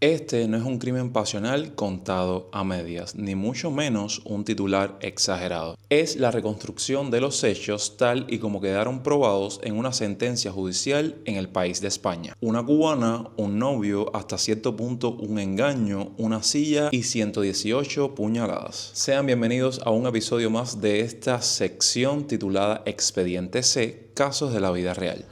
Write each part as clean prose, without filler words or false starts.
Este no es un crimen pasional contado a medias, ni mucho menos un titular exagerado. Es la reconstrucción de los hechos tal y como quedaron probados en una sentencia judicial en el país de España. Una cubana, un novio, hasta cierto punto un engaño, una silla y 118 puñaladas. Sean bienvenidos a un episodio más de esta sección titulada Expediente C, casos de la vida real.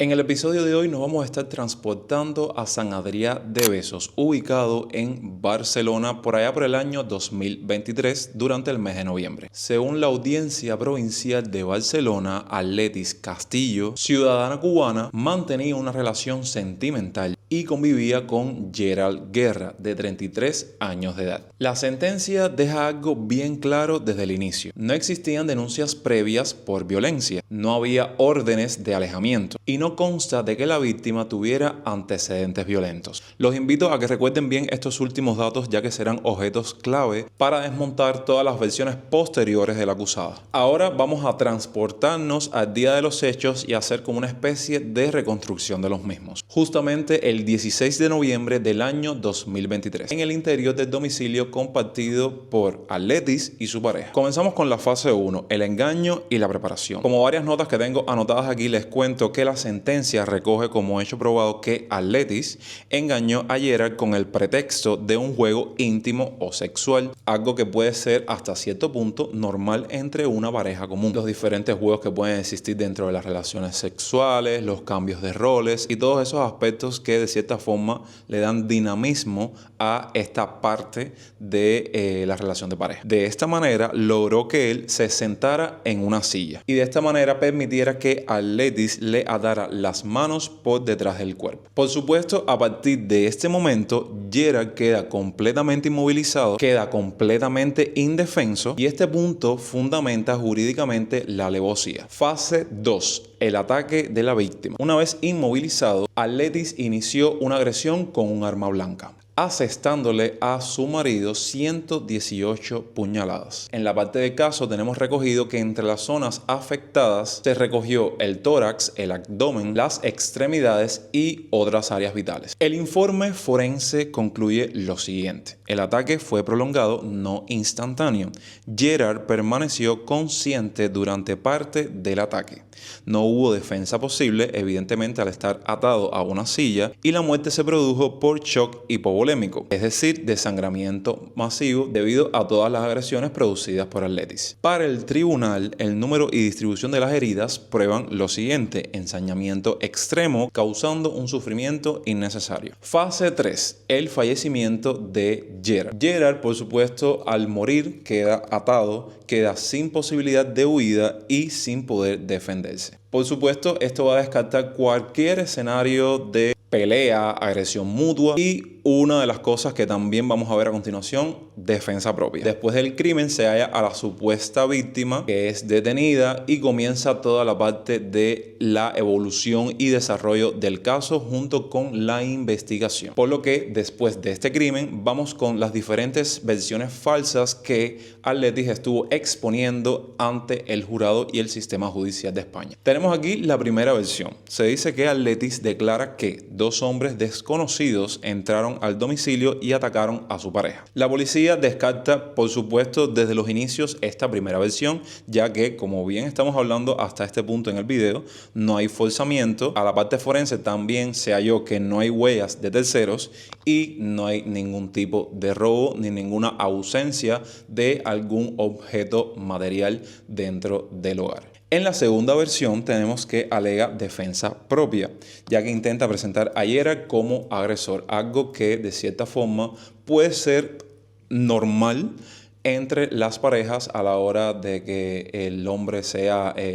En el episodio de hoy nos vamos a estar transportando a San Adrià de Besós, ubicado en Barcelona por allá por el año 2023 durante el mes de noviembre. Según la Audiencia Provincial de Barcelona, Atletis Castillo, ciudadana cubana, mantenía una relación sentimental y convivía con Gerald Guerra, de 33 años de edad. La sentencia deja algo bien claro desde el inicio. No existían denuncias previas por violencia, no había órdenes de alejamiento y no consta de que la víctima tuviera antecedentes violentos. Los invito a que recuerden bien estos últimos datos, ya que serán objetos clave para desmontar todas las versiones posteriores de la acusada. Ahora vamos a transportarnos al día de los hechos y hacer como una especie de reconstrucción de los mismos. Justamente el 16 de noviembre del año 2023, en el interior del domicilio compartido por Atletis y su pareja. Comenzamos con la fase 1, el engaño y la preparación. Como varias notas que tengo anotadas aquí, les cuento que la sentencia recoge como hecho probado que Atletis engañó a Gerald con el pretexto de un juego íntimo o sexual, algo que puede ser hasta cierto punto normal entre una pareja común. Los diferentes juegos que pueden existir dentro de las relaciones sexuales, los cambios de roles y todos esos aspectos que de cierta forma le dan dinamismo a esta parte de la relación de pareja. De esta manera logró que él se sentara en una silla y de esta manera permitiera que Atletis le atara las manos por detrás del cuerpo. Por supuesto, a partir de este momento, Gerald queda completamente inmovilizado, queda completamente indefenso y este punto fundamenta jurídicamente la alevosía. Fase 2. El ataque de la víctima. Una vez inmovilizado, Atletis inició una agresión con un arma blanca, asestándole a su marido 118 puñaladas. En la parte del caso tenemos recogido que entre las zonas afectadas se recogió el tórax, el abdomen, las extremidades y otras áreas vitales. El informe forense concluye lo siguiente: el ataque fue prolongado, no instantáneo. Gerald permaneció consciente durante parte del ataque. No hubo defensa posible, evidentemente, al estar atado a una silla, y la muerte se produjo por shock hipovolémico, es decir, desangramiento masivo debido a todas las agresiones producidas por Atletis. Para el tribunal, el número y distribución de las heridas prueban lo siguiente: ensañamiento extremo causando un sufrimiento innecesario. Fase 3. El fallecimiento de Gerald. Gerald, por supuesto, al morir queda atado, queda sin posibilidad de huida y sin poder defenderse. Por supuesto, esto va a descartar cualquier escenario de pelea, agresión mutua y una de las cosas que también vamos a ver a continuación, defensa propia. Después del crimen se halla a la supuesta víctima, que es detenida, y comienza toda la parte de la evolución y desarrollo del caso junto con la investigación. Por lo que después de este crimen vamos con las diferentes versiones falsas que Atletis estuvo exponiendo ante el jurado y el sistema judicial de España. Tenemos aquí la primera versión. Se dice que Atletis declara que dos hombres desconocidos entraron al domicilio y atacaron a su pareja. La policía descarta, por supuesto, desde los inicios esta primera versión, ya que, como bien estamos hablando hasta este punto en el video, no hay forzamiento. A la parte forense también se halló que no hay huellas de terceros y no hay ningún tipo de robo ni ninguna ausencia de algún objeto material dentro del hogar. En la segunda versión tenemos que alega defensa propia, ya que intenta presentar a Gerald como agresor, algo que de cierta forma puede ser normal entre las parejas a la hora de que el hombre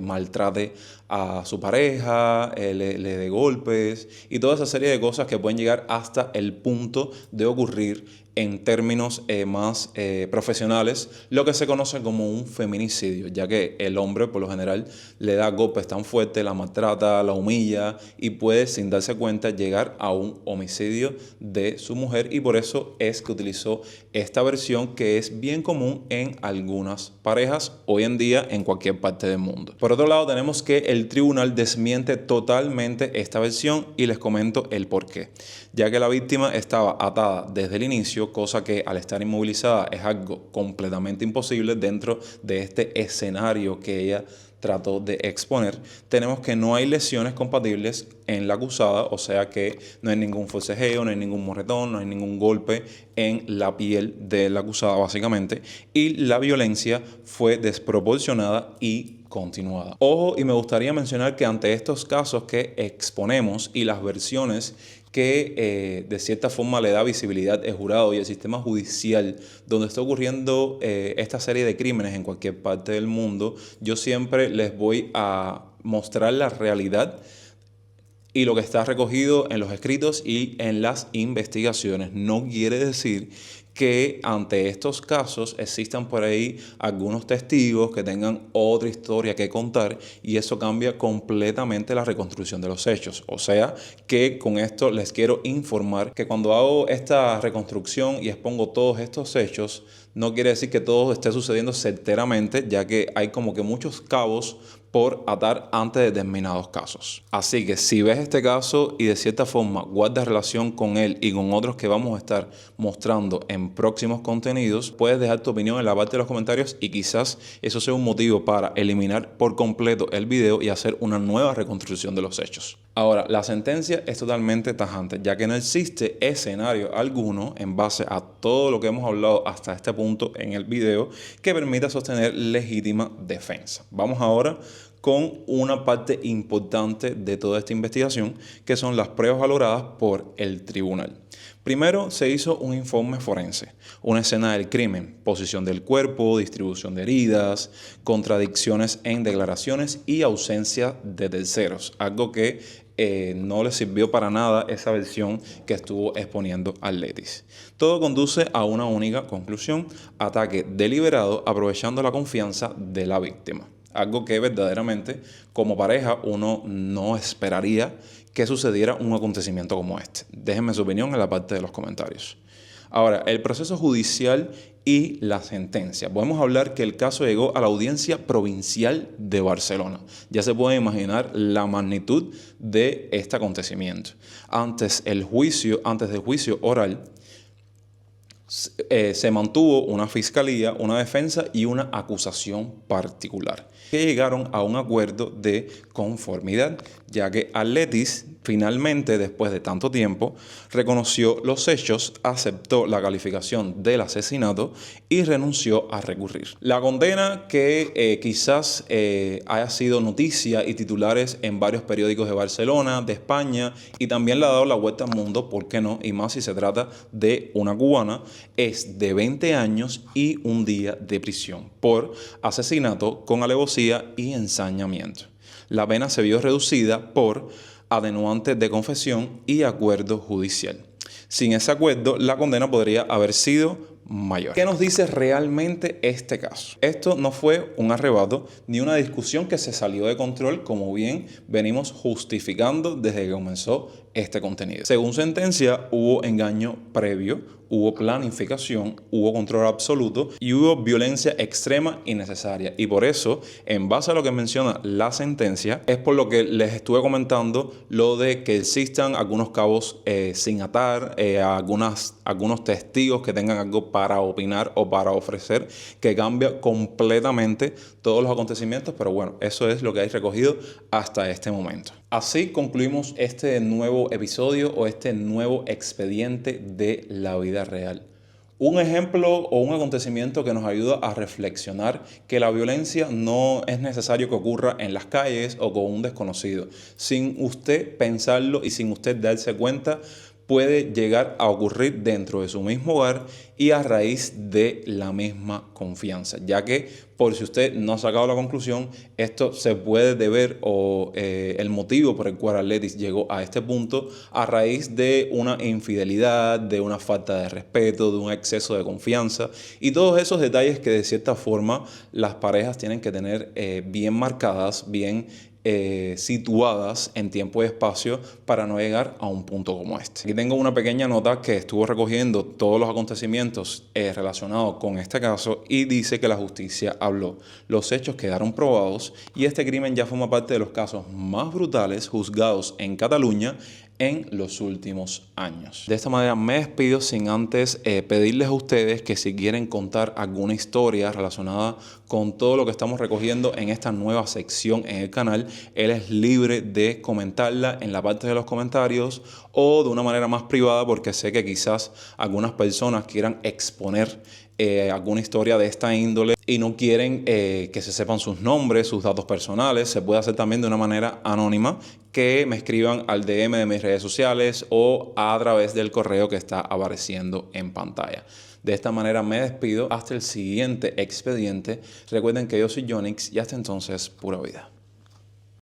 maltrate a su pareja, le dé golpes y toda esa serie de cosas que pueden llegar hasta el punto de ocurrir en términos más profesionales, lo que se conoce como un feminicidio, ya que el hombre por lo general le da golpes tan fuertes, la maltrata, la humilla y puede sin darse cuenta llegar a un homicidio de su mujer, y por eso es que utilizó esta versión que es bien común en algunas parejas hoy en día en cualquier parte del mundo. Por otro lado, tenemos que el tribunal desmiente totalmente esta versión y les comento el por qué. Ya que la víctima estaba atada desde el inicio, cosa que al estar inmovilizada es algo completamente imposible dentro de este escenario que ella trató de exponer. Tenemos que no hay lesiones compatibles en la acusada, o sea que no hay ningún forcejeo, no hay ningún morretón, no hay ningún golpe en la piel de la acusada básicamente, y la violencia fue desproporcionada y continuada. Ojo, y me gustaría mencionar que ante estos casos que exponemos y las versiones que de cierta forma le da visibilidad el jurado y el sistema judicial donde está ocurriendo esta serie de crímenes en cualquier parte del mundo, yo siempre les voy a mostrar la realidad y lo que está recogido en los escritos y en las investigaciones. No quiere decir que ante estos casos existan por ahí algunos testigos que tengan otra historia que contar, y eso cambia completamente la reconstrucción de los hechos. O sea que con esto les quiero informar que cuando hago esta reconstrucción y expongo todos estos hechos, no quiere decir que todo esté sucediendo certeramente, ya que hay como que muchos cabos por atar ante determinados casos. Así que si ves este caso y de cierta forma guardas relación con él y con otros que vamos a estar mostrando en próximos contenidos, puedes dejar tu opinión en la parte de los comentarios y quizás eso sea un motivo para eliminar por completo el video y hacer una nueva reconstrucción de los hechos. Ahora, la sentencia es totalmente tajante, ya que no existe escenario alguno en base a todo lo que hemos hablado hasta este punto en el video que permita sostener legítima defensa. Vamos ahora con una parte importante de toda esta investigación, que son las pruebas valoradas por el tribunal. Primero se hizo un informe forense, una escena del crimen, posición del cuerpo, distribución de heridas, contradicciones en declaraciones y ausencia de terceros, algo que no le sirvió para nada esa versión que estuvo exponiendo Atletis. Todo conduce a una única conclusión: ataque deliberado aprovechando la confianza de la víctima. Algo que verdaderamente como pareja uno no esperaría que sucediera un acontecimiento como este. Déjenme su opinión en la parte de los comentarios. Ahora, el proceso judicial y la sentencia. Podemos hablar que el caso llegó a la Audiencia Provincial de Barcelona. Ya se puede imaginar la magnitud de este acontecimiento. Antes del juicio oral, se mantuvo una fiscalía, una defensa y una acusación particular, que llegaron a un acuerdo de conformidad, ya que Atletis finalmente, después de tanto tiempo, reconoció los hechos, aceptó la calificación del asesinato y renunció a recurrir. La condena, que quizás haya sido noticia y titulares en varios periódicos de Barcelona, de España, y también le ha dado la vuelta al mundo, ¿por qué no? Y más si se trata de una cubana, es de 20 años y un día de prisión por asesinato con alevosía y ensañamiento. La pena se vio reducida por atenuantes de confesión y acuerdo judicial. Sin ese acuerdo, la condena podría haber sido mayor. ¿Qué nos dice realmente este caso? Esto no fue un arrebato ni una discusión que se salió de control, como bien venimos justificando desde que comenzó este contenido. Según sentencia, hubo engaño previo, hubo planificación, hubo control absoluto y hubo violencia extrema y necesaria. Y por eso, en base a lo que menciona la sentencia, es por lo que les estuve comentando lo de que existan algunos cabos sin atar, algunos testigos que tengan algo para opinar o para ofrecer, que cambia completamente todos los acontecimientos. Pero bueno, eso es lo que hay recogido hasta este momento. Así concluimos este nuevo episodio o este nuevo expediente de la vida real. Un ejemplo o un acontecimiento que nos ayuda a reflexionar que la violencia no es necesario que ocurra en las calles o con un desconocido. Sin usted pensarlo y sin usted darse cuenta, puede llegar a ocurrir dentro de su mismo hogar y a raíz de la misma confianza, ya que por si usted no ha sacado la conclusión, esto se puede deber o el motivo por el cual Atletis llegó a este punto a raíz de una infidelidad, de una falta de respeto, de un exceso de confianza y todos esos detalles que de cierta forma las parejas tienen que tener bien marcadas, bien situadas en tiempo y espacio para no llegar a un punto como este. Aquí tengo una pequeña nota que estuvo recogiendo todos los acontecimientos relacionados con este caso y dice que la justicia habló. Los hechos quedaron probados y este crimen ya forma parte de los casos más brutales juzgados en Cataluña en los últimos años. De esta manera me despido sin antes pedirles a ustedes que si quieren contar alguna historia relacionada con todo lo que estamos recogiendo en esta nueva sección en el canal, él es libre de comentarla en la parte de los comentarios o de una manera más privada, porque sé que quizás algunas personas quieran exponer alguna historia de esta índole y no quieren que se sepan sus nombres, sus datos personales. Se puede hacer también de una manera anónima, que me escriban al DM de mis redes sociales o a través del correo que está apareciendo en pantalla. De esta manera me despido hasta el siguiente expediente. Recuerden que yo soy Yonix y hasta entonces, pura vida.